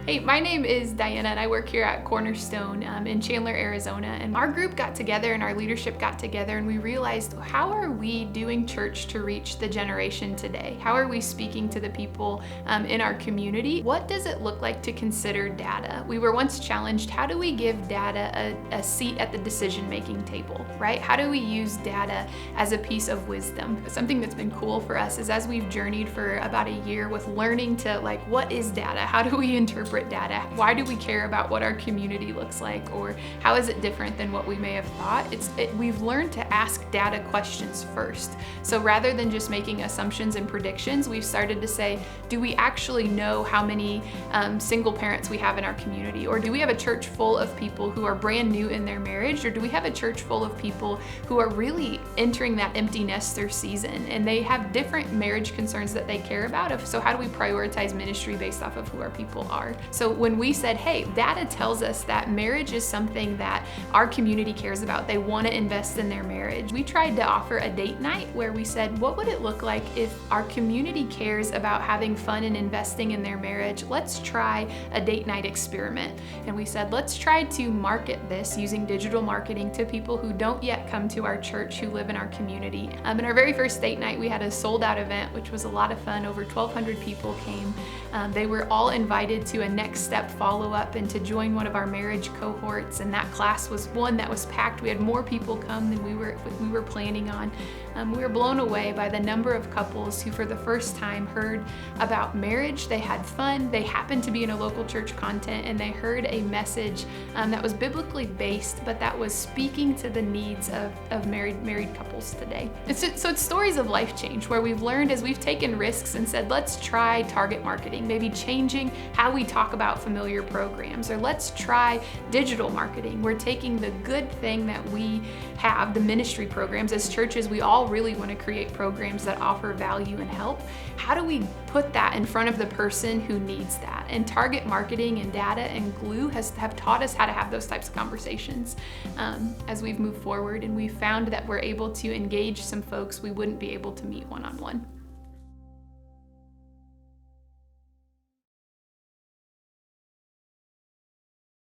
Hey, my name is Diana and I work here at Cornerstone in Chandler, Arizona. And our group got together and our leadership got together and we realized, how are we doing church to reach the generation today? How are we speaking to the people in our community? What does it look like to consider data? We were once challenged, how do we give data a seat at the decision-making table, right? How do we use data as a piece of wisdom? Something that's been cool for us is as we've journeyed for about a year with learning to what is data? How do we interpret data? Why do we care about what our community looks like? Or how is it different than what we may have thought? We've learned to ask data questions first. So rather than just making assumptions and predictions, we've started to say, do we actually know how many single parents we have in our community? Or do we have a church full of people who are brand new in their marriage? Or do we have a church full of people who are really entering that empty nester season and they have different marriage concerns that they care about? So how do we prioritize ministry based off of who our people are? So when we said, hey, data tells us that marriage is something that our community cares about, they want to invest in their marriage, we tried to offer a date night where we said, what would it look like if our community cares about having fun and investing in their marriage? Let's try a date night experiment. And we said, let's try to market this using digital marketing to people who don't yet come to our church, who live in our community. In our very first date night, we had a sold out event, which was a lot of fun. Over 1,200 people came. They were all invited to a next step follow-up and to join one of our marriage cohorts, and that class was one that was packed. We had more people come than we were planning on. We were blown away by the number of couples who for the first time heard about marriage. They had fun, they happened to be in a local church content, and they heard a message that was biblically based, but that was speaking to the needs of married couples today. So it's stories of life change where we've learned as we've taken risks and said, let's try target marketing, maybe changing how we talk about familiar programs, or let's try digital marketing. We're taking the good thing that we have, the ministry programs. As churches, we all really want to create programs that offer value and help. How do we put that in front of the person who needs that? And target marketing and data and Gloo have taught us how to have those types of conversations as we've moved forward, and we've found that we're able to engage some folks we wouldn't be able to meet one-on-one.